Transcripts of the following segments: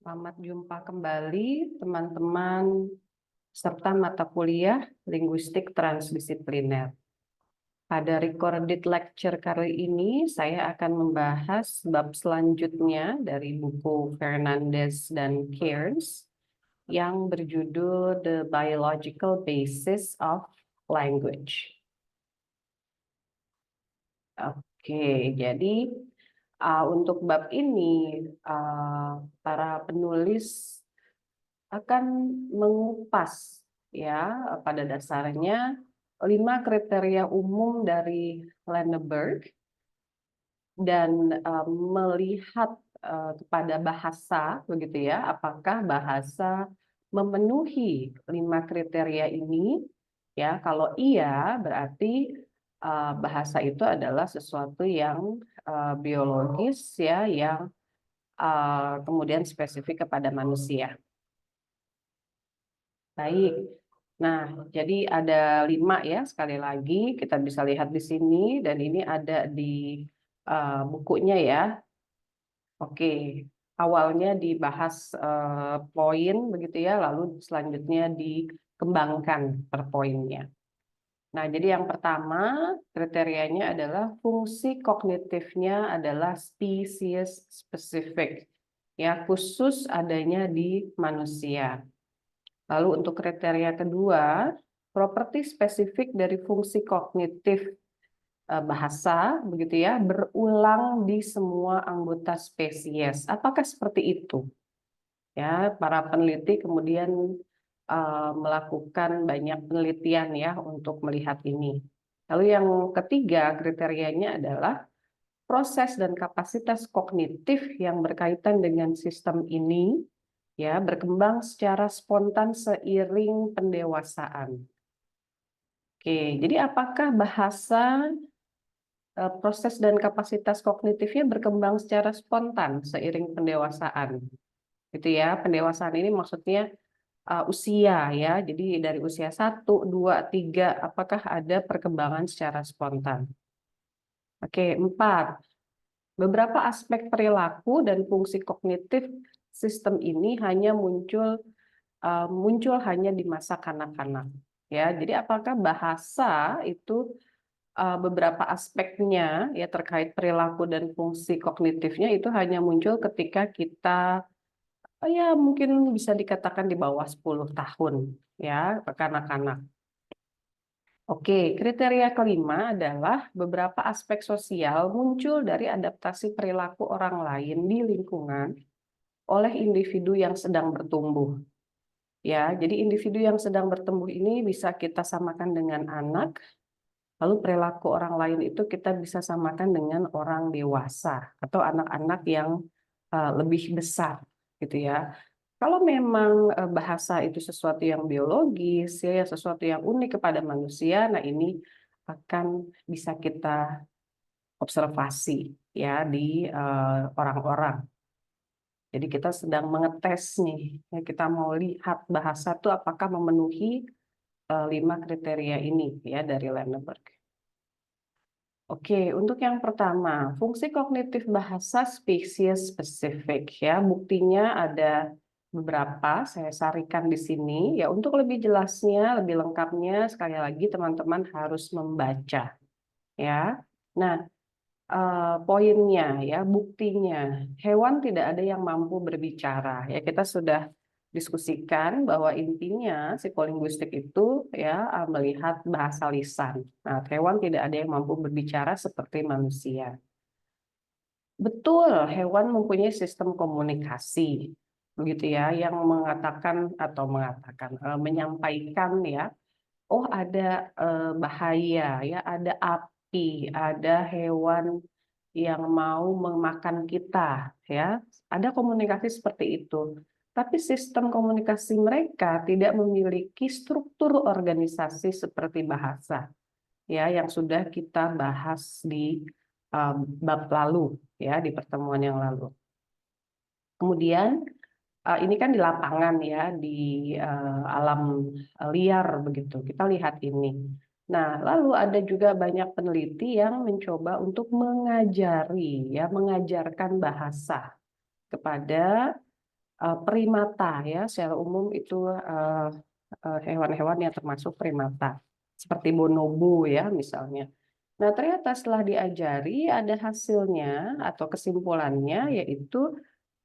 Selamat jumpa kembali teman-teman serta mata kuliah Linguistik Transdisipliner. Pada recorded lecture kali ini saya akan membahas bab selanjutnya dari buku Fernandez dan Cairns yang berjudul The Biological Basis of Language. Oke, jadi untuk bab ini para penulis akan mengupas ya pada dasarnya 5 kriteria umum dari Lenneberg dan melihat kepada bahasa begitu ya, apakah bahasa memenuhi 5 kriteria ini ya. Kalau iya berarti bahasa itu adalah sesuatu yang biologis ya, yang kemudian spesifik kepada manusia. Baik. Nah, jadi ada 5 ya, sekali lagi kita bisa lihat di sini dan ini ada di bukunya ya. Oke, awalnya dibahas poin begitu ya, lalu selanjutnya dikembangkan per poinnya. Nah, jadi yang pertama kriterianya adalah fungsi kognitifnya adalah spesies spesifik, ya khusus adanya di manusia. Lalu untuk kriteria kedua, properti spesifik dari fungsi kognitif bahasa begitu ya, berulang di semua anggota spesies. Apakah seperti itu? Ya, para peneliti kemudian melakukan banyak penelitian ya untuk melihat ini. Lalu yang ketiga kriterianya adalah proses dan kapasitas kognitif yang berkaitan dengan sistem ini ya berkembang secara spontan seiring pendewasaan. Oke, jadi apakah bahasa proses dan kapasitas kognitifnya berkembang secara spontan seiring pendewasaan? Gitu ya, pendewasaan ini maksudnya usia ya. Jadi dari usia 1, 2, 3 apakah ada perkembangan secara spontan? Oke, 4. Beberapa aspek perilaku dan fungsi kognitif sistem ini hanya muncul hanya di masa kanak-kanak. Ya, jadi apakah bahasa itu beberapa aspeknya ya terkait perilaku dan fungsi kognitifnya itu hanya muncul ketika kita ya mungkin bisa dikatakan di bawah 10 tahun ya, kanak-kanak. Oke, kriteria kelima adalah beberapa aspek sosial muncul dari adaptasi perilaku orang lain di lingkungan oleh individu yang sedang bertumbuh. Ya, jadi individu yang sedang bertumbuh ini bisa kita samakan dengan anak, lalu perilaku orang lain itu kita bisa samakan dengan orang dewasa atau anak-anak yang lebih besar, gitu ya. Kalau memang bahasa itu sesuatu yang biologis, ya sesuatu yang unik kepada manusia, nah ini akan bisa kita observasi ya di orang-orang. Jadi kita sedang mengetes nih, ya, kita mau lihat bahasa itu apakah memenuhi 5 kriteria ini ya dari Lenneberg. Oke, untuk yang pertama, fungsi kognitif bahasa spesies spesifik ya, buktinya ada beberapa, saya sarikan di sini ya. Untuk lebih jelasnya, lebih lengkapnya sekali lagi teman-teman harus membaca ya. Nah, poinnya ya, buktinya hewan tidak ada yang mampu berbicara ya. Kita sudah diskusikan bahwa intinya psikolinguistik itu ya melihat bahasa lisan. Nah, hewan tidak ada yang mampu berbicara seperti manusia. Betul, hewan mempunyai sistem komunikasi begitu ya, yang menyampaikan ya, oh ada bahaya ya, ada api, ada hewan yang mau memakan kita ya, ada komunikasi seperti itu. Tapi sistem komunikasi mereka tidak memiliki struktur organisasi seperti bahasa ya, yang sudah kita bahas di bab lalu ya, di pertemuan yang lalu. Kemudian ini kan di lapangan ya, di alam liar begitu. Kita lihat ini. Nah, lalu ada juga banyak peneliti yang mencoba untuk mengajarkan bahasa kepada primata ya, secara umum itu hewan-hewan yang termasuk primata, seperti bonobo ya misalnya. Nah, ternyata setelah diajari ada hasilnya atau kesimpulannya, yaitu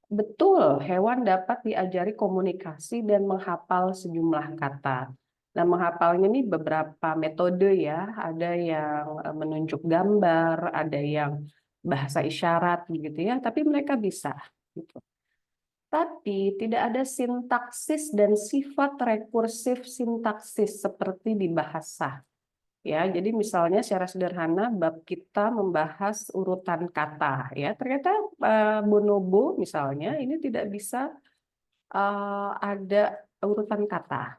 betul hewan dapat diajari komunikasi dan menghafal sejumlah kata. Nah, menghafalnya ini beberapa metode ya, ada yang menunjuk gambar, ada yang bahasa isyarat gitu ya, tapi mereka bisa gitu. Tapi tidak ada sintaksis dan sifat rekursif sintaksis seperti di bahasa. Ya, jadi misalnya secara sederhana bab kita membahas urutan kata ya. Ternyata bonobo misalnya ini tidak bisa ada urutan kata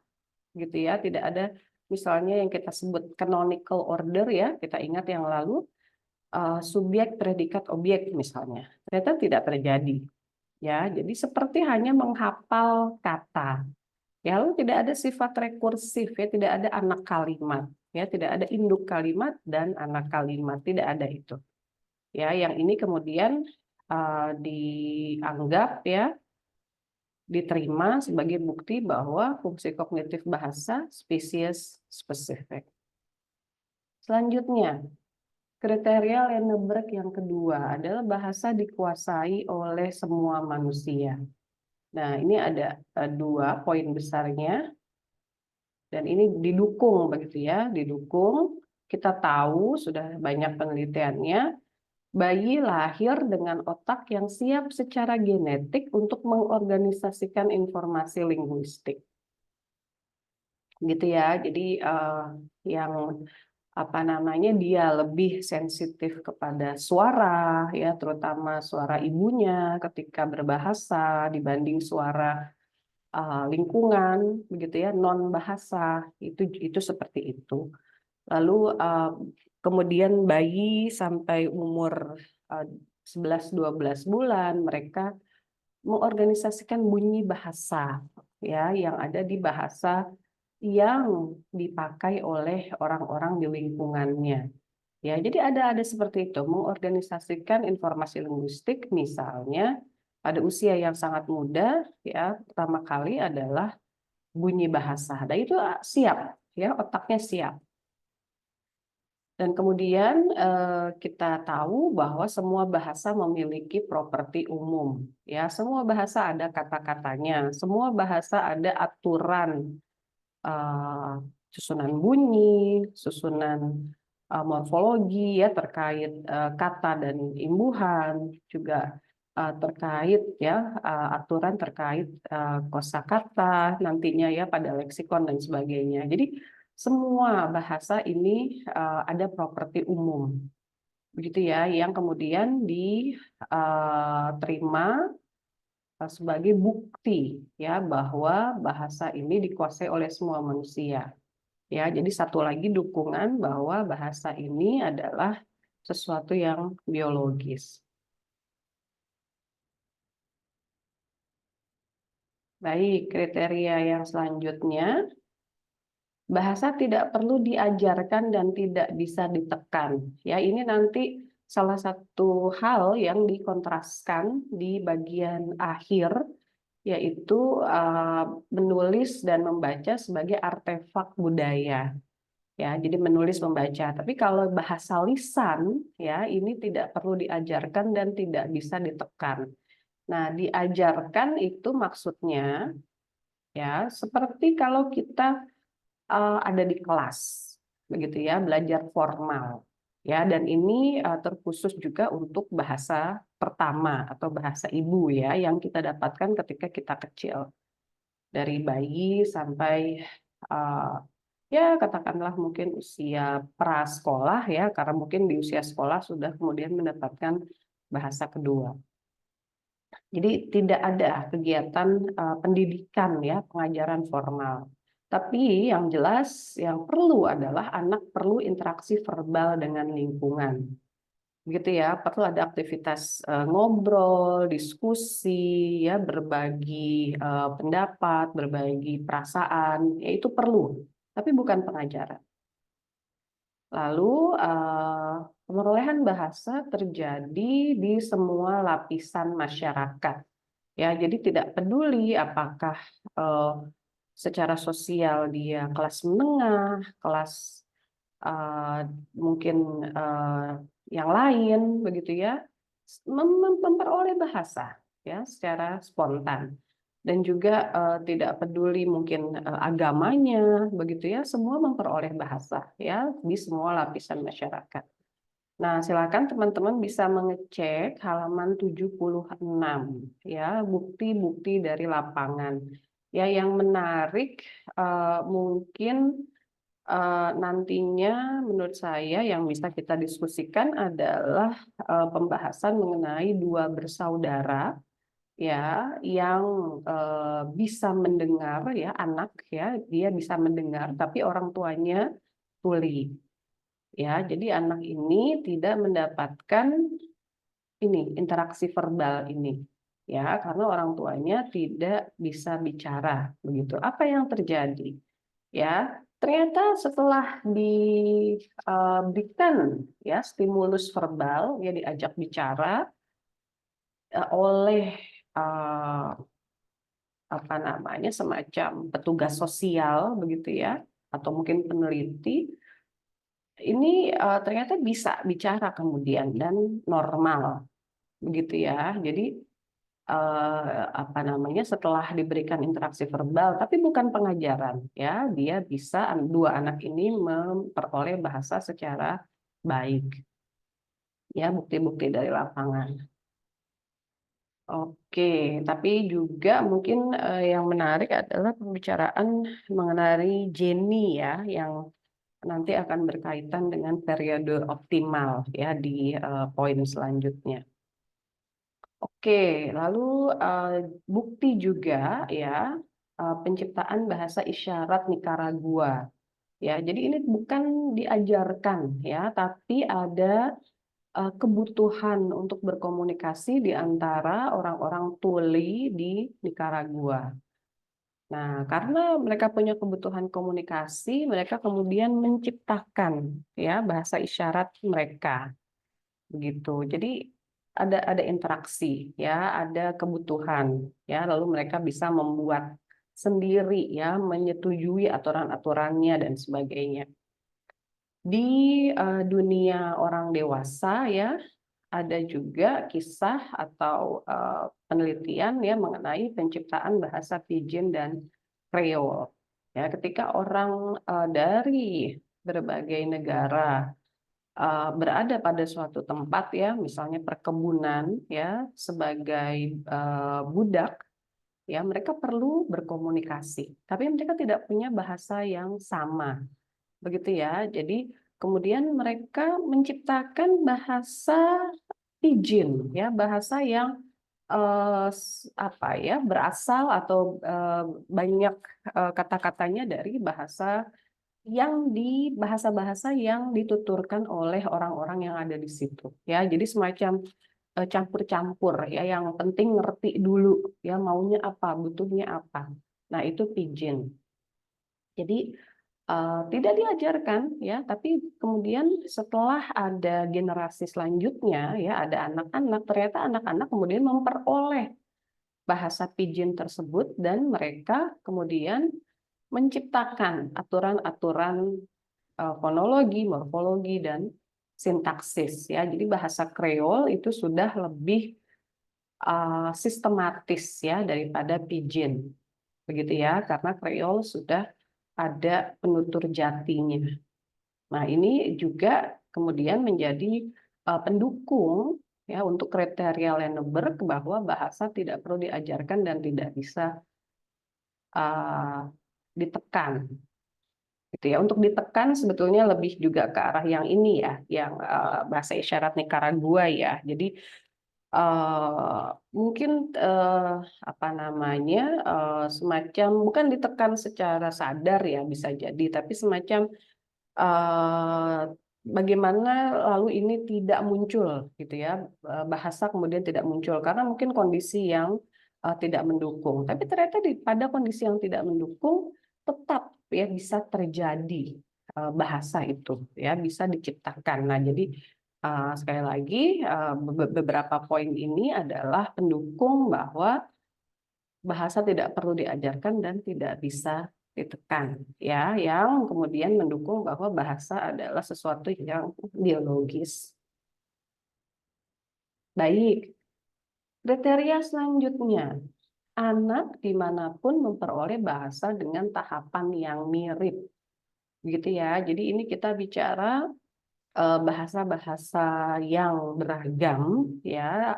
gitu ya. Tidak ada misalnya yang kita sebut canonical order ya. Kita ingat yang lalu subjek, predikat, objek misalnya. Ternyata tidak terjadi. Ya, jadi seperti hanya menghafal kata. Ya, lalu tidak ada sifat rekursif ya, tidak ada anak kalimat, ya, tidak ada induk kalimat dan anak kalimat, tidak ada itu. Ya, yang ini kemudian dianggap ya diterima sebagai bukti bahwa fungsi kognitif bahasa spesies spesifik. Selanjutnya, kriteria Lenneberg yang kedua adalah bahasa dikuasai oleh semua manusia. Nah, ini ada dua poin besarnya, dan ini didukung begitu ya, didukung. Kita tahu sudah banyak penelitiannya, bayi lahir dengan otak yang siap secara genetik untuk mengorganisasikan informasi linguistik. Gitu ya. Jadi yang apa namanya dia lebih sensitif kepada suara ya, terutama suara ibunya ketika berbahasa dibanding suara lingkungan begitu ya, non bahasa itu seperti itu. Lalu kemudian bayi sampai umur 11-12 bulan mereka mengorganisasikan bunyi bahasa ya yang ada di bahasa yang dipakai oleh orang-orang di lingkungannya. Ya, jadi ada seperti itu, mengorganisasikan informasi linguistik misalnya pada usia yang sangat muda ya, pertama kali adalah bunyi bahasa. Dan itu siap ya, otaknya siap. Dan kemudian kita tahu bahwa semua bahasa memiliki properti umum. Ya, semua bahasa ada kata-katanya, semua bahasa ada aturan susunan bunyi, susunan morfologi ya terkait kata dan imbuhan, juga terkait ya aturan terkait kosakata nantinya ya pada leksikon dan sebagainya. Jadi semua bahasa ini ada properti umum, begitu ya, yang kemudian diterima sebagai bukti ya bahwa bahasa ini dikuasai oleh semua manusia. Ya, jadi satu lagi dukungan bahwa bahasa ini adalah sesuatu yang biologis. Baik, kriteria yang selanjutnya, bahasa tidak perlu diajarkan dan tidak bisa ditekan. Ya, ini nanti salah satu hal yang dikontraskan di bagian akhir, yaitu menulis dan membaca sebagai artefak budaya. Ya, jadi menulis membaca. Tapi kalau bahasa lisan, ya ini tidak perlu diajarkan dan tidak bisa ditekan. Nah, diajarkan itu maksudnya ya seperti kalau kita ada di kelas, begitu ya, belajar formal. Ya, dan ini terkhusus juga untuk bahasa pertama atau bahasa ibu ya yang kita dapatkan ketika kita kecil. Dari bayi sampai ya katakanlah mungkin usia prasekolah ya, karena mungkin di usia sekolah sudah kemudian mendapatkan bahasa kedua. Jadi tidak ada kegiatan pendidikan ya, pengajaran formal. Tapi yang jelas yang perlu adalah anak perlu interaksi verbal dengan lingkungan. Begitu ya, perlu ada aktivitas ngobrol, diskusi, ya berbagi pendapat, berbagi perasaan, ya itu perlu, tapi bukan pengajaran. Lalu pemerolehan bahasa terjadi di semua lapisan masyarakat. Ya, jadi tidak peduli apakah eh, secara sosial dia kelas menengah, kelas eh, mungkin eh, yang lain begitu ya, memperoleh bahasa ya secara spontan. Dan juga tidak peduli mungkin agamanya begitu ya, semua memperoleh bahasa ya di semua lapisan masyarakat. Nah, silakan teman-teman bisa mengecek halaman 76 ya, bukti-bukti dari lapangan. Ya, yang menarik mungkin nantinya menurut saya yang bisa kita diskusikan adalah pembahasan mengenai dua bersaudara ya yang bisa mendengar ya, anak ya, dia bisa mendengar tapi orang tuanya tuli. Ya, jadi anak ini tidak mendapatkan ini interaksi verbal ini. Ya, karena orang tuanya tidak bisa bicara begitu. Apa yang terjadi? Ya, ternyata setelah diberikan ya stimulus verbal, ya diajak bicara oleh eh, apa namanya semacam petugas sosial begitu ya, atau mungkin peneliti, ini ternyata bisa bicara kemudian dan normal begitu ya. Jadi apa namanya setelah diberikan interaksi verbal tapi bukan pengajaran ya, dia bisa, dua anak ini memperoleh bahasa secara baik ya, bukti-bukti dari lapangan. Oke, tapi juga mungkin yang menarik adalah pembicaraan mengenai Jenny ya, yang nanti akan berkaitan dengan periode optimal ya di poin selanjutnya. Oke, lalu eh, bukti juga ya penciptaan bahasa isyarat Nicaragua. Ya, jadi ini bukan diajarkan ya, tapi ada kebutuhan untuk berkomunikasi di antara orang-orang tuli di Nicaragua. Nah, karena mereka punya kebutuhan komunikasi, mereka kemudian menciptakan ya bahasa isyarat mereka begitu. Jadi ada interaksi ya, ada kebutuhan ya, lalu mereka bisa membuat sendiri ya, menyetujui aturan-aturannya dan sebagainya. Di dunia orang dewasa ya, ada juga kisah atau penelitian ya mengenai penciptaan bahasa Pidgin dan Creole. Ya, ketika orang dari berbagai negara berada pada suatu tempat ya, misalnya perkebunan ya, sebagai budak ya, mereka perlu berkomunikasi, tapi mereka tidak punya bahasa yang sama, begitu ya. Jadi kemudian mereka menciptakan bahasa pidgin ya, bahasa yang apa ya, berasal atau banyak kata-katanya dari bahasa-bahasa yang dituturkan oleh orang-orang yang ada di situ ya. Jadi semacam campur-campur ya, yang penting ngerti dulu ya, maunya apa, butuhnya apa. Nah, itu pidgin. Jadi tidak diajarkan ya, tapi kemudian setelah ada generasi selanjutnya ya, ada anak-anak, ternyata anak-anak kemudian memperoleh bahasa pidgin tersebut dan mereka kemudian menciptakan aturan-aturan fonologi, morfologi, dan sintaksis ya. Jadi bahasa Kreol itu sudah lebih sistematis ya daripada pidgin. Begitu ya, karena Kreol sudah ada penutur jatinya. Nah, ini juga kemudian menjadi pendukung ya untuk kriteria Lenneberg bahwa bahasa tidak perlu diajarkan dan tidak bisa uh, ditekan. Gitu ya. Untuk ditekan sebetulnya lebih juga ke arah yang ini ya, yang bahasa isyarat Nicaragua ya. Jadi mungkin apa namanya semacam bukan ditekan secara sadar ya, bisa jadi, tapi semacam eh, bagaimana lalu ini tidak muncul gitu ya, bahasa kemudian tidak muncul karena mungkin kondisi yang tidak mendukung. Tapi ternyata pada kondisi yang tidak mendukung tetap ya bisa terjadi bahasa itu ya, bisa diciptakan. Nah, jadi sekali lagi beberapa poin ini adalah pendukung bahwa bahasa tidak perlu diajarkan dan tidak bisa ditekan, ya, yang kemudian mendukung bahwa bahasa adalah sesuatu yang biologis. Baik, kriteria selanjutnya, anak dimanapun memperoleh bahasa dengan tahapan yang mirip, gitu ya. Jadi ini kita bicara bahasa-bahasa yang beragam, ya.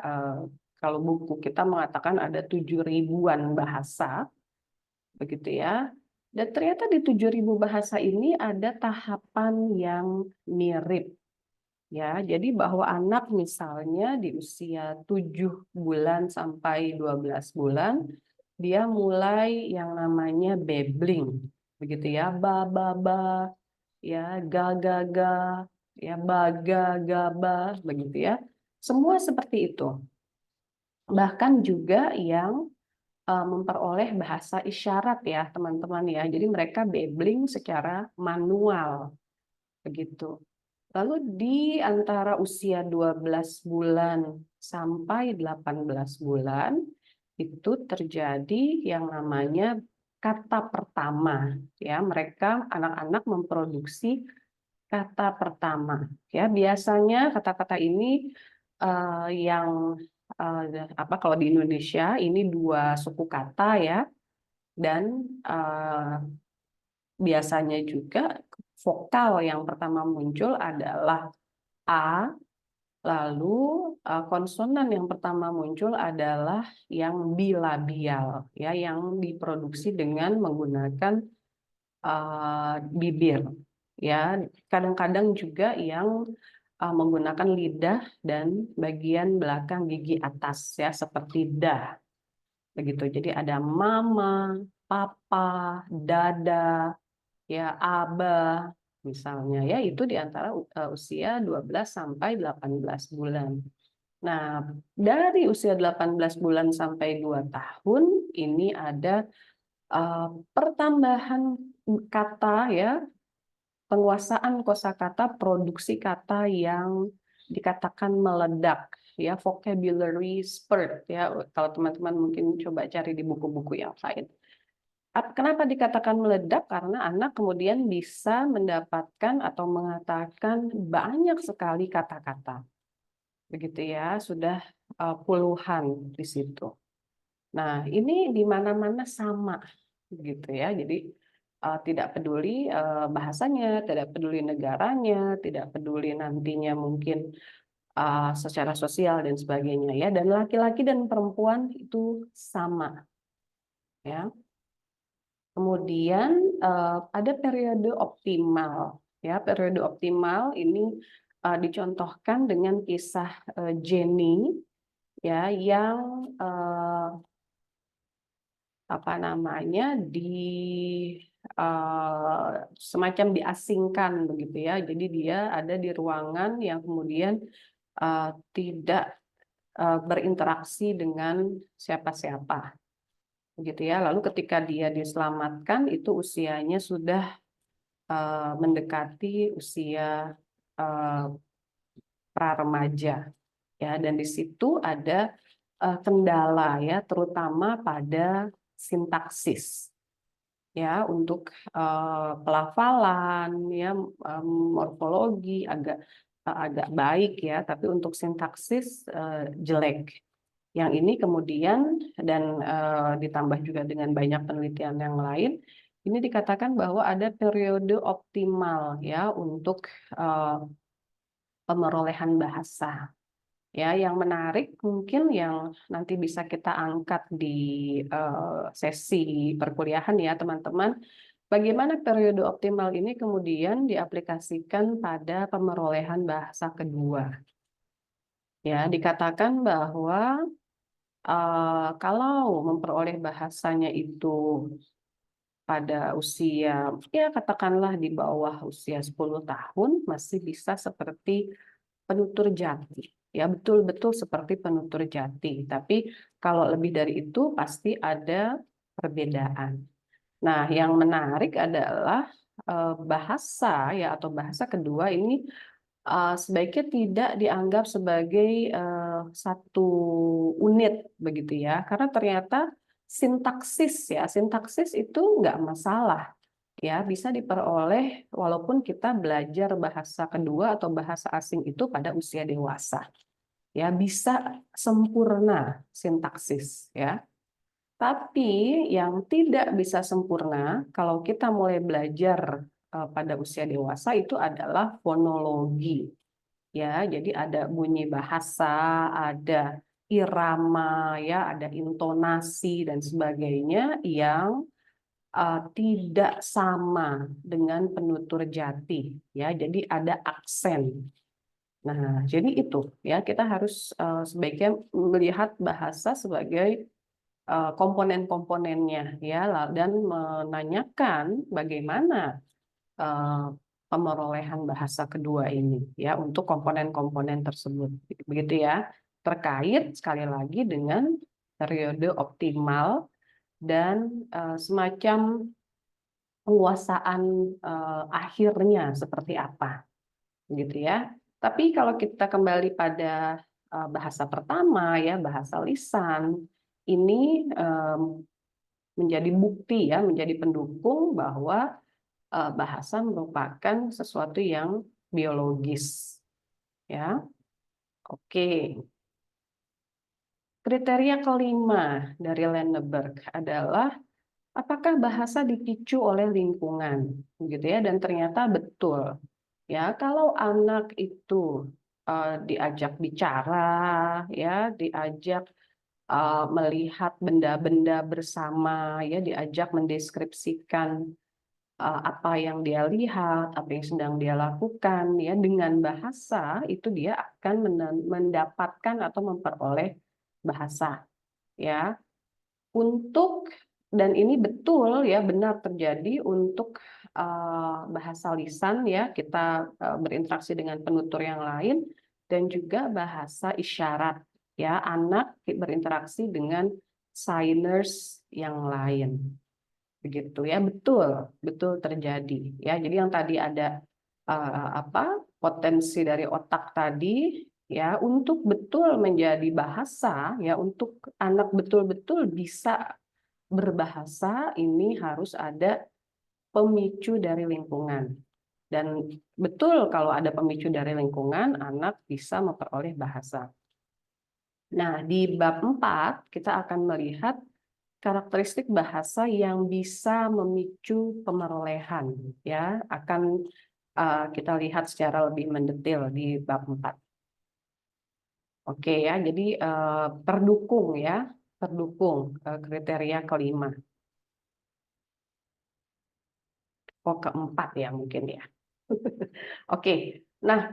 Kalau buku kita mengatakan ada 7.000-an bahasa, begitu ya. Dan ternyata di 7.000 bahasa ini ada tahapan yang mirip. Ya, jadi bahwa anak misalnya di usia 7 bulan sampai 12 bulan, dia mulai yang namanya babbling, begitu ya, ba ba ba, ya, ga ga ga, ya, baga gaba, begitu ya. Semua seperti itu. Bahkan juga yang memperoleh bahasa isyarat ya, teman-teman ya. Jadi mereka babbling secara manual, begitu. Lalu di antara usia 12 bulan sampai 18 bulan, itu terjadi yang namanya kata pertama. Ya, mereka anak-anak memproduksi kata pertama. Ya, biasanya kata-kata ini yang kalau di Indonesia ini 2 suku kata ya, dan biasanya juga vokal yang pertama muncul adalah A, lalu konsonan yang pertama muncul adalah yang bilabial, ya, yang diproduksi dengan menggunakan bibir, ya. Kadang-kadang juga yang menggunakan lidah dan bagian belakang gigi atas, ya, seperti da, begitu. Jadi ada mama, papa, dada, ya, aba, misalnya, ya, itu di antara usia 12 sampai 18 bulan. Nah, dari usia 18 bulan sampai 2 tahun ini ada pertambahan kata, ya, penguasaan kosakata, produksi kata yang dikatakan meledak, ya, vocabulary spurt, ya, kalau teman-teman mungkin coba cari di buku-buku yang lain. Kenapa dikatakan meledak? Karena anak kemudian bisa mendapatkan atau mengatakan banyak sekali kata-kata, begitu ya, sudah puluhan di situ. Nah, ini di mana-mana sama, begitu ya. Jadi tidak peduli bahasanya, tidak peduli negaranya, tidak peduli nantinya mungkin secara sosial dan sebagainya, ya. Dan laki-laki dan perempuan itu sama, ya. Kemudian ada periode optimal, ya. Periode optimal ini dicontohkan dengan kisah Jenny, ya, yang apa namanya semacam diasingkan, begitu ya. Jadi dia ada di ruangan yang kemudian tidak berinteraksi dengan siapa-siapa, begitu ya. Lalu ketika dia diselamatkan itu usianya sudah mendekati usia pra-remaja, ya, dan di situ ada kendala, ya, terutama pada sintaksis, ya, untuk pelafalan, ya, morfologi agak baik, ya, tapi untuk sintaksis jelek. Yang ini kemudian dan ditambah juga dengan banyak penelitian yang lain, ini dikatakan bahwa ada periode optimal, ya, untuk pemerolehan bahasa. Ya, yang menarik mungkin yang nanti bisa kita angkat di sesi perkuliahan, ya, teman-teman. Bagaimana periode optimal ini kemudian diaplikasikan pada pemerolehan bahasa kedua. Ya, dikatakan bahwa kalau memperoleh bahasanya itu pada usia, ya, katakanlah di bawah usia 10 tahun, masih bisa seperti penutur jati, ya, betul-betul seperti penutur jati. Tapi kalau lebih dari itu pasti ada perbedaan. Nah, yang menarik adalah bahasa, ya, atau bahasa kedua ini sebaiknya tidak dianggap sebagai satu unit, begitu ya, karena ternyata Sintaksis ya, sintaksis itu nggak masalah ya, bisa diperoleh walaupun kita belajar bahasa kedua atau bahasa asing itu pada usia dewasa. Ya, bisa sempurna sintaksis ya. Tapi yang tidak bisa sempurna kalau kita mulai belajar pada usia dewasa itu adalah fonologi. Ya, jadi ada bunyi bahasa, ada irama, ya, ada intonasi dan sebagainya yang tidak sama dengan penutur jati, ya. Jadi ada aksen. Nah, jadi itu ya kita harus sebaiknya melihat bahasa sebagai komponen-komponennya ya, dan menanyakan bagaimana eh, pemerolehan bahasa kedua ini ya untuk komponen-komponen tersebut, begitu ya, terkait sekali lagi dengan periode optimal dan semacam penguasaan akhirnya seperti apa, gitu ya. Tapi kalau kita kembali pada bahasa pertama ya, bahasa lisan, ini menjadi bukti ya, menjadi pendukung bahwa bahasa merupakan sesuatu yang biologis ya. Oke. Kriteria kelima dari Lenneberg adalah apakah bahasa dipicu oleh lingkungan, gitu ya? Dan ternyata betul. Ya, kalau anak itu diajak bicara, ya, diajak melihat benda-benda bersama, ya, diajak mendeskripsikan apa yang dia lihat, apa yang sedang dia lakukan, ya, dengan bahasa itu dia akan mendapatkan atau memperoleh bahasa, ya. Dan ini betul ya, benar terjadi untuk bahasa lisan ya, kita berinteraksi dengan penutur yang lain, dan juga bahasa isyarat ya, anak berinteraksi dengan signers yang lain, begitu ya, betul betul terjadi ya. Jadi yang tadi ada potensi dari otak tadi ya untuk betul menjadi bahasa ya, untuk anak betul-betul bisa berbahasa, ini harus ada pemicu dari lingkungan. Dan betul kalau ada pemicu dari lingkungan, anak bisa memperoleh bahasa. Nah, di bab 4 kita akan melihat karakteristik bahasa yang bisa memicu pemerolehan ya, akan kita lihat secara lebih mendetail di bab 4. Oke ya, jadi terdukung ya, terdukung kriteria kelima. Oh, keempat ya mungkin ya. Oke, nah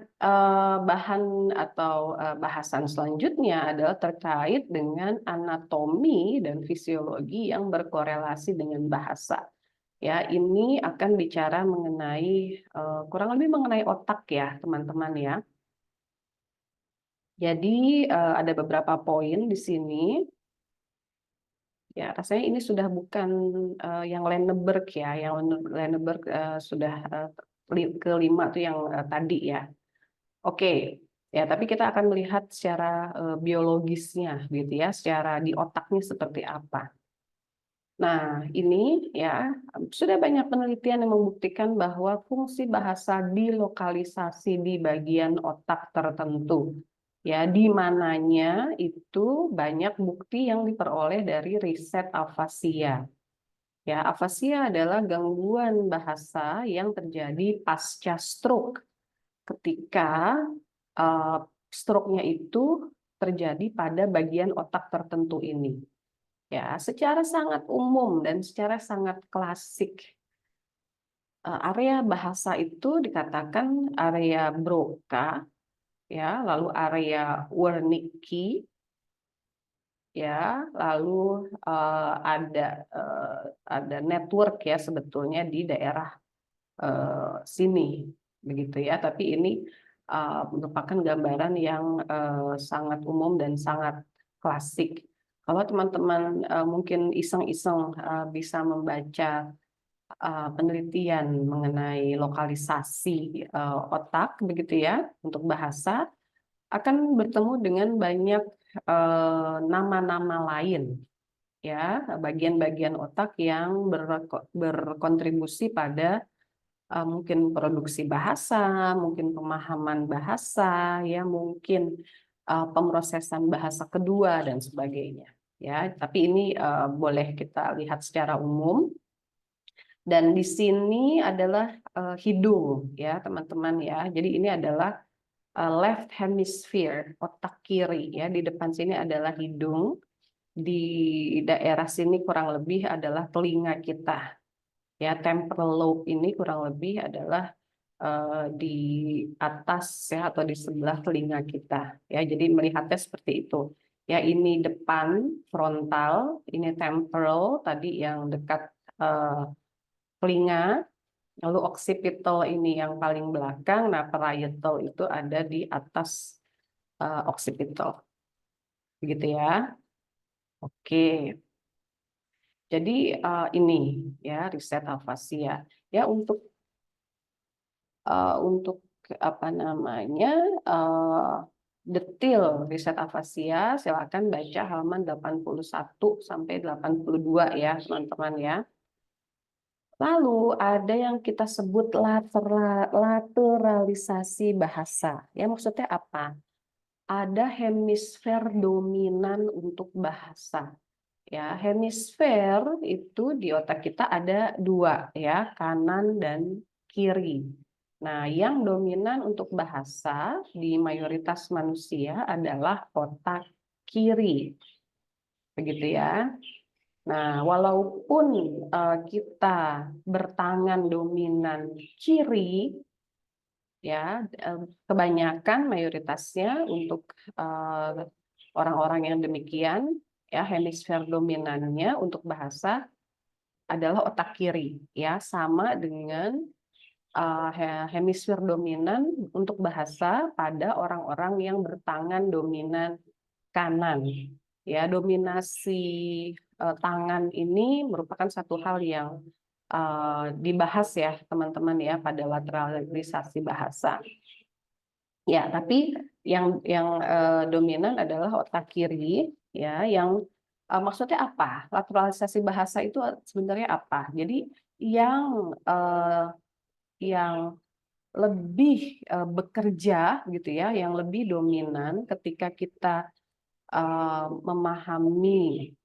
bahan atau bahasan selanjutnya adalah terkait dengan anatomi dan fisiologi yang berkorelasi dengan bahasa. Ya, ini akan bicara mengenai kurang lebih mengenai otak ya, teman-teman ya. Jadi ada beberapa poin di sini. Ya, rasanya ini sudah bukan yang Lenneberg ya, yang Lenneberg sudah kelima tuh yang tadi ya. Oke, ya, tapi kita akan melihat secara biologisnya gitu ya, secara di otaknya seperti apa. Nah, ini ya sudah banyak penelitian yang membuktikan bahwa fungsi bahasa dilokalisasi di bagian otak tertentu. Ya, di mananya itu banyak bukti yang diperoleh dari riset afasia. Ya, afasia adalah gangguan bahasa yang terjadi pasca stroke, ketika stroke-nya itu terjadi pada bagian otak tertentu ini. Ya, secara sangat umum dan secara sangat klasik, area bahasa itu dikatakan area Broca, ya, lalu area Wernicke, ya, lalu ada network ya sebetulnya di daerah sini, begitu ya. Tapi ini merupakan gambaran yang sangat umum dan sangat klasik. Kalau teman-teman mungkin iseng-iseng bisa membaca penelitian mengenai lokalisasi otak, begitu ya, untuk bahasa, akan bertemu dengan banyak nama-nama lain ya, bagian-bagian otak yang berkontribusi pada mungkin produksi bahasa, mungkin pemahaman bahasa, ya mungkin pemrosesan bahasa kedua dan sebagainya. Ya, tapi ini boleh kita lihat secara umum. Dan di sini adalah hidung, ya teman-teman ya. Jadi ini adalah left hemisphere, otak kiri ya. Di depan sini adalah hidung, di daerah sini kurang lebih adalah telinga kita. Ya, temporal lobe ini kurang lebih adalah di atas ya atau di sebelah telinga kita. Ya, jadi melihatnya seperti itu. Ya, ini depan frontal, ini temporal tadi yang dekat telinga. Lalu occipital ini yang paling belakang, nah parietal itu ada di atas occipital. Begitu ya. Oke. Jadi ini ya riset afasia. Ya untuk apa namanya detail riset afasia silakan baca halaman 81 sampai 82 ya teman-teman ya. Lalu ada yang kita sebut lateralisasi bahasa. Ya maksudnya apa? Ada hemisfer dominan untuk bahasa. Ya, hemisfer itu di otak kita ada dua ya, kanan dan kiri. Nah, yang dominan untuk bahasa di mayoritas manusia adalah otak kiri. Begitu ya. Nah, walaupun kita bertangan dominan kiri, ya kebanyakan mayoritasnya untuk orang-orang yang demikian, ya hemisfer dominannya untuk bahasa adalah otak kiri, ya sama dengan hemisfer dominan untuk bahasa pada orang-orang yang bertangan dominan kanan. Ya, dominasi tangan ini merupakan satu hal yang dibahas ya teman-teman ya pada lateralisasi bahasa. Ya, tapi yang dominan adalah otak kiri ya, yang maksudnya apa? Lateralisasi bahasa itu sebenarnya apa? Jadi yang lebih bekerja gitu ya, yang lebih dominan ketika kita memahami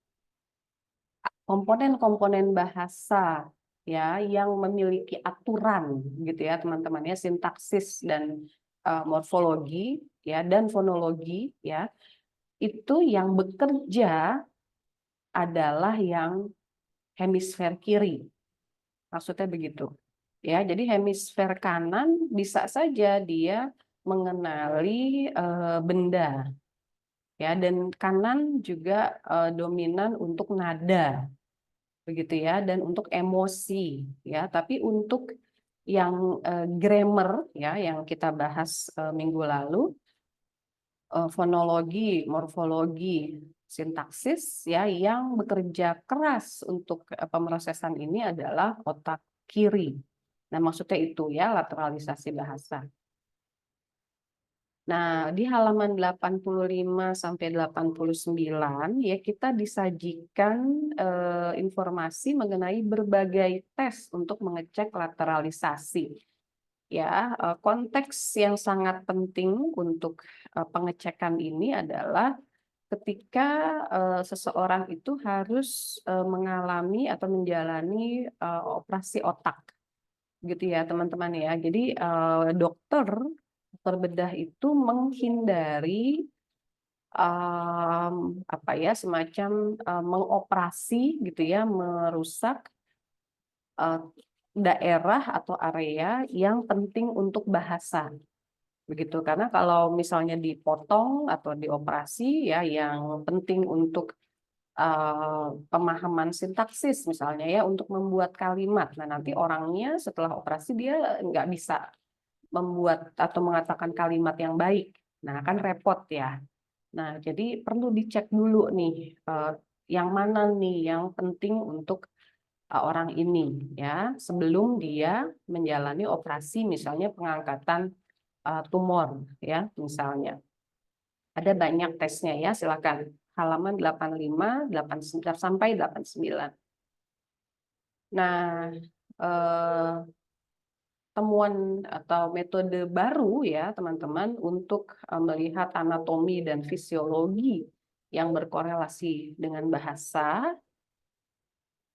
komponen-komponen bahasa ya yang memiliki aturan gitu ya teman-teman ya, sintaksis dan morfologi ya dan fonologi ya, itu yang bekerja adalah yang hemisfer kiri. Maksudnya begitu. Ya, jadi hemisfer kanan bisa saja dia mengenali benda ya, dan kanan juga dominan untuk nada begitu ya, dan untuk emosi ya, tapi untuk yang grammar ya yang kita bahas minggu lalu, fonologi, morfologi, sintaksis ya, yang bekerja keras untuk pemrosesan ini adalah otak kiri. Nah, maksudnya itu ya lateralisasi bahasa. Nah, di halaman 85 sampai 89 ya kita disajikan informasi mengenai berbagai tes untuk mengecek lateralisasi. Ya, konteks yang sangat penting untuk pengecekan ini adalah ketika seseorang itu harus mengalami atau menjalani operasi otak, gitu ya teman-teman ya. Jadi dokter bedah itu menghindari apa ya semacam mengoperasi gitu ya, merusak daerah atau area yang penting untuk bahasa begitu, karena kalau misalnya dipotong atau dioperasi ya yang penting untuk pemahaman sintaksis misalnya ya untuk membuat kalimat, nah nanti orangnya setelah operasi dia nggak bisa membuat atau mengatakan kalimat yang baik, nah kan repot ya. Nah jadi perlu dicek dulu nih yang mana nih yang penting untuk orang ini ya sebelum dia menjalani operasi misalnya pengangkatan tumor ya misalnya. Ada banyak tesnya ya, silakan halaman 85, 89 sampai 89. Nah, temuan atau metode baru ya teman-teman untuk melihat anatomi dan fisiologi yang berkorelasi dengan bahasa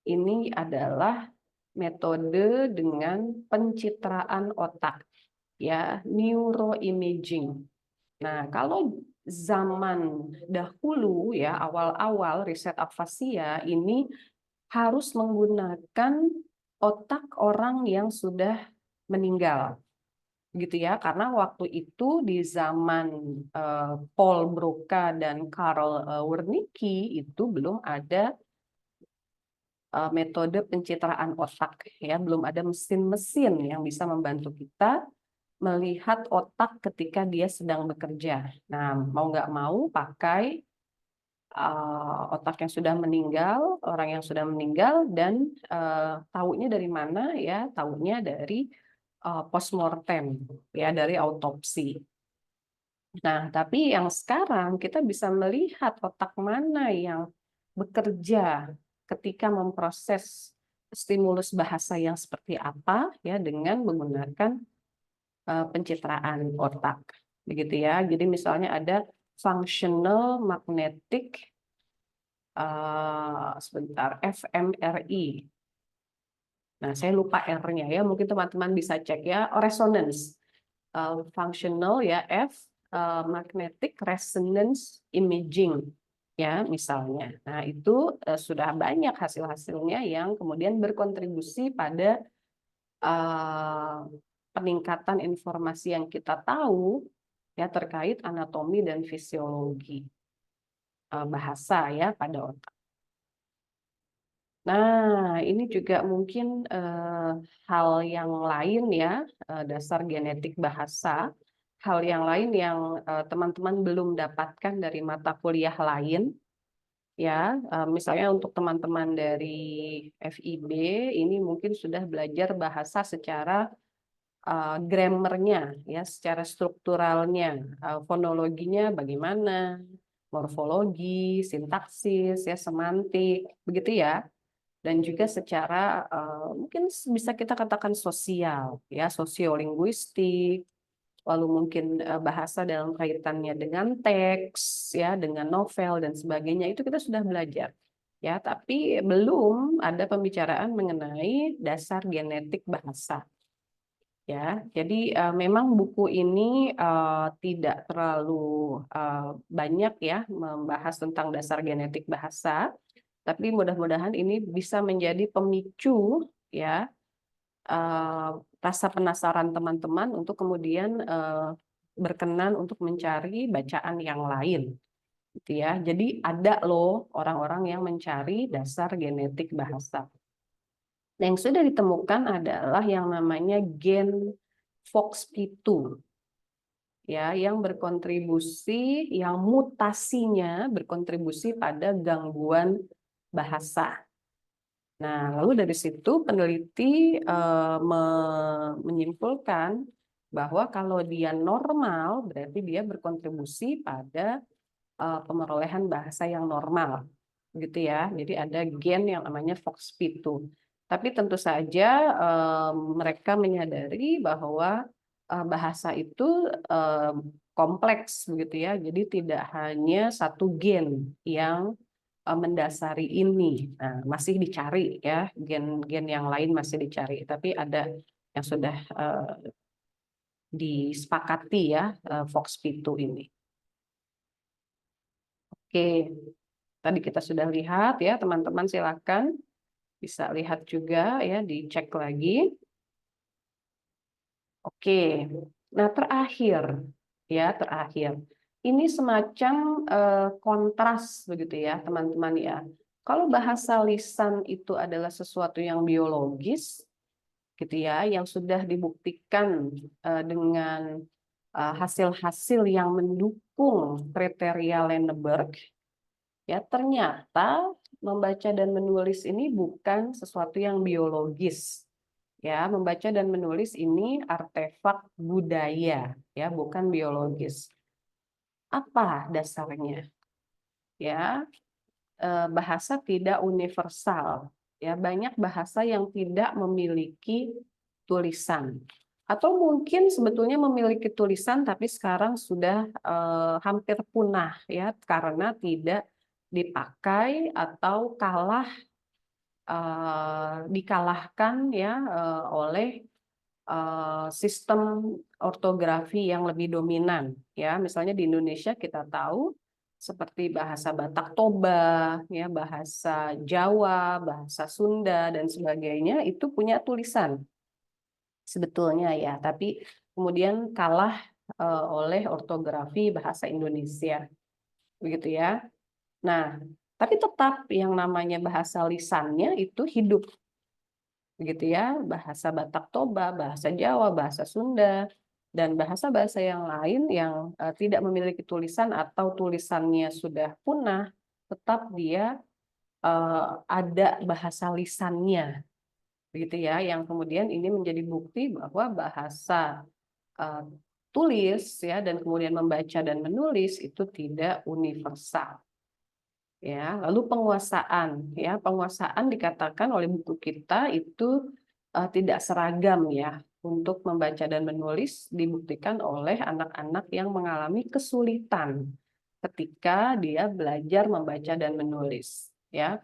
ini adalah metode dengan pencitraan otak ya, neuroimaging. Nah, kalau zaman dahulu ya awal-awal riset afasia ini harus menggunakan otak orang yang sudah meninggal gitu ya, karena waktu itu di zaman Paul Broca dan Karl Wernicke itu belum ada metode pencitraan otak ya, belum ada mesin-mesin yang bisa membantu kita melihat otak ketika dia sedang bekerja. Nah, mau nggak mau pakai otak yang sudah meninggal, orang yang sudah meninggal, dan taunya dari mana ya? Taunya dari postmortem ya, dari autopsi. Nah, tapi yang sekarang kita bisa melihat otak mana yang bekerja ketika memproses stimulus bahasa yang seperti apa ya dengan menggunakan pencitraan otak. Begitu ya. Jadi misalnya ada functional magnetic sebentar fMRI. Nah, saya lupa R-nya ya. Mungkin teman-teman bisa cek ya. Resonance functional ya magnetic resonance imaging ya misalnya. Nah, itu sudah banyak hasil-hasilnya yang kemudian berkontribusi pada peningkatan informasi yang kita tahu ya terkait anatomi dan fisiologi bahasa ya pada otak. Nah, ini juga mungkin hal yang lain ya, dasar genetik bahasa. Hal yang lain yang teman-teman belum dapatkan dari mata kuliah lain, ya. Misalnya untuk teman-teman dari FIB, ini mungkin sudah belajar bahasa secara grammarnya, ya, secara strukturalnya, fonologinya bagaimana, morfologi, sintaksis, ya, semantik, begitu ya. Dan juga secara mungkin bisa kita katakan sosial ya, sosiolinguistik, lalu mungkin bahasa dalam kaitannya dengan teks ya, dengan novel dan sebagainya, itu kita sudah belajar ya, tapi belum ada pembicaraan mengenai dasar genetik bahasa ya. Jadi memang buku ini tidak terlalu banyak ya membahas tentang dasar genetik bahasa, tapi mudah-mudahan ini bisa menjadi pemicu ya rasa penasaran teman-teman untuk kemudian berkenan untuk mencari bacaan yang lain, gitu ya. Jadi ada loh orang-orang yang mencari dasar genetik bahasa. Nah, yang sudah ditemukan adalah yang namanya gen FOXP2 ya, yang berkontribusi, yang mutasinya berkontribusi pada gangguan bahasa. Nah, lalu dari situ peneliti menyimpulkan bahwa kalau dia normal, berarti dia berkontribusi pada pemerolehan bahasa yang normal, gitu ya. Jadi ada gen yang namanya FOXP2. Tapi tentu saja mereka menyadari bahwa bahasa itu kompleks, begitu ya. Jadi tidak hanya satu gen yang mendasari ini. Nah, masih dicari ya, gen-gen yang lain masih dicari, tapi ada yang sudah disepakati ya, FOXP2 ini. Oke, tadi kita sudah lihat ya, teman-teman silakan bisa lihat juga ya, dicek lagi. Oke, nah terakhir, ini semacam kontras begitu ya teman-teman ya. Kalau bahasa lisan itu adalah sesuatu yang biologis, gitu ya, yang sudah dibuktikan dengan hasil-hasil yang mendukung kriteria Lenneberg, ya ternyata membaca dan menulis ini bukan sesuatu yang biologis. Ya, membaca dan menulis ini artefak budaya, ya, bukan biologis. Apa dasarnya? ya, bahasa tidak universal. Ya, banyak bahasa yang tidak memiliki tulisan. Atau mungkin sebetulnya memiliki tulisan tapi sekarang sudah hampir punah ya karena tidak dipakai atau dikalahkan ya oleh sistem ortografi yang lebih dominan ya. Misalnya di Indonesia kita tahu seperti bahasa Batak Toba, ya, bahasa Jawa, bahasa Sunda dan sebagainya itu punya tulisan sebetulnya ya, tapi kemudian kalah oleh ortografi bahasa Indonesia, begitu ya. Nah, tapi tetap yang namanya bahasa lisannya itu hidup, begitu ya. Bahasa Batak Toba, bahasa Jawa, bahasa Sunda, dan bahasa-bahasa yang lain yang tidak memiliki tulisan atau tulisannya sudah punah, tetap dia ada bahasa lisannya, begitu ya. Yang kemudian ini menjadi bukti bahwa bahasa eh, tulis ya dan kemudian membaca dan menulis itu tidak universal. Ya, lalu penguasaan dikatakan oleh buku kita itu tidak seragam ya. Untuk membaca dan menulis dibuktikan oleh anak-anak yang mengalami kesulitan ketika dia belajar membaca dan menulis. Ya,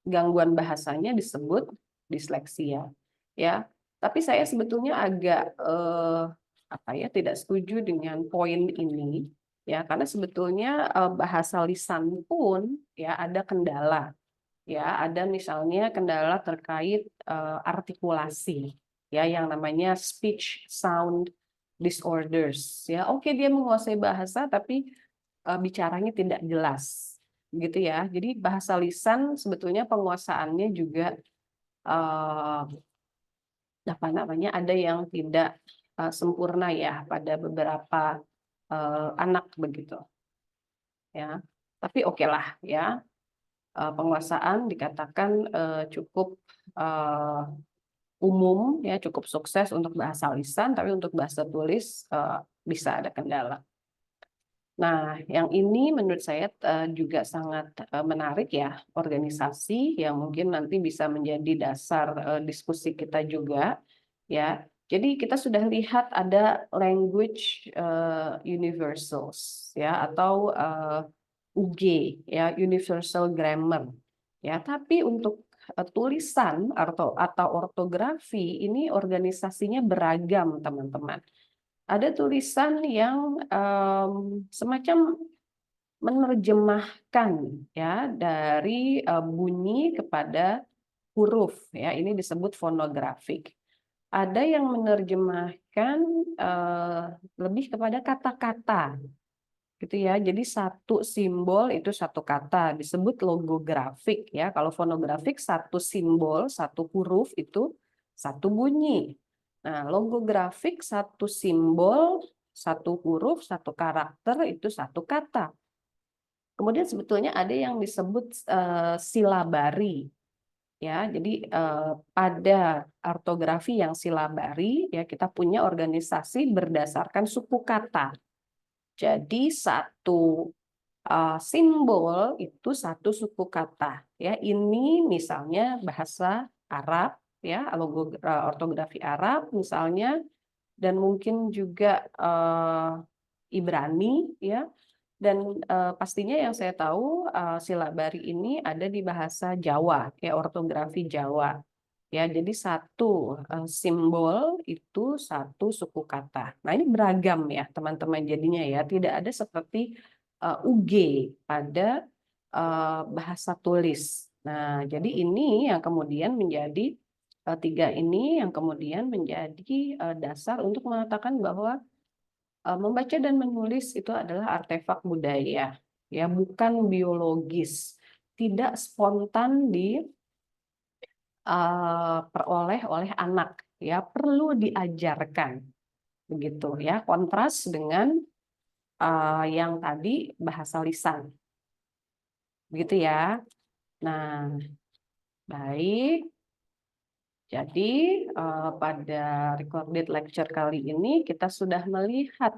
gangguan bahasanya disebut disleksia. Ya, tapi saya sebetulnya agak apa ya tidak setuju dengan poin ini ya karena sebetulnya bahasa lisan pun ya ada kendala ya ada misalnya kendala terkait artikulasi ya yang namanya speech sound disorders ya oke dia menguasai bahasa tapi bicaranya tidak jelas gitu ya jadi bahasa lisan sebetulnya penguasaannya juga eh, apa namanya ada yang tidak sempurna ya pada beberapa anak begitu ya tapi oke lah ya penguasaan dikatakan cukup eh, umum ya cukup sukses untuk bahasa lisan tapi untuk bahasa tulis bisa ada kendala. Nah, yang ini menurut saya juga sangat menarik ya, organisasi yang mungkin nanti bisa menjadi dasar diskusi kita juga ya. Jadi kita sudah lihat ada language universals ya atau UG ya, universal grammar. Ya, tapi untuk tulisan atau ortografi ini organisasinya beragam, teman-teman. Ada tulisan yang semacam menerjemahkan ya dari bunyi kepada huruf ya ini disebut fonografik. Ada yang menerjemahkan lebih kepada kata-kata gitu ya. Jadi satu simbol itu satu kata disebut logografik ya. Kalau fonografik satu simbol, satu huruf itu satu bunyi. Nah, logografik satu simbol, satu huruf, satu karakter itu satu kata. Kemudian sebetulnya ada yang disebut silabari ya. Jadi pada ortografi yang silabari ya kita punya organisasi berdasarkan suku kata. Jadi satu simbol itu satu suku kata ya. Ini misalnya bahasa Arab ya, ortografi Arab misalnya dan mungkin juga Ibrani ya. Dan pastinya yang saya tahu silabari ini ada di bahasa Jawa ya, ortografi Jawa. Ya, jadi satu simbol itu satu suku kata. Nah, ini beragam ya, teman-teman jadinya ya. Tidak ada seperti UG pada bahasa tulis. Nah, jadi ini yang kemudian menjadi tiga ini yang kemudian menjadi dasar untuk mengatakan bahwa membaca dan menulis itu adalah artefak budaya, ya, bukan biologis, tidak spontan diperoleh oleh anak, ya, perlu diajarkan, begitu, ya. Kontras dengan yang tadi bahasa lisan, begitu ya. Nah, baik. Jadi pada recorded lecture kali ini kita sudah melihat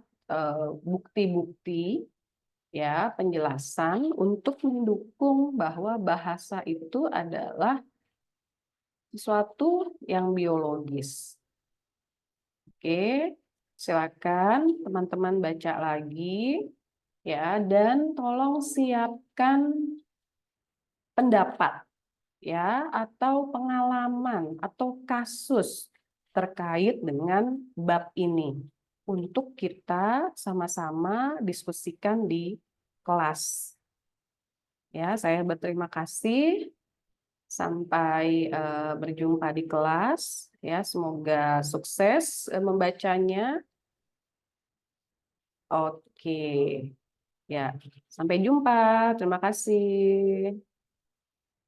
bukti-bukti ya penjelasan untuk mendukung bahwa bahasa itu adalah sesuatu yang biologis. Oke, silakan teman-teman baca lagi ya, dan tolong siapkan pendapat ya atau pengalaman atau kasus terkait dengan bab ini untuk kita sama-sama diskusikan di kelas. Ya, saya berterima kasih. Sampai berjumpa di kelas ya, semoga sukses membacanya. Oke. Ya, sampai jumpa. Terima kasih.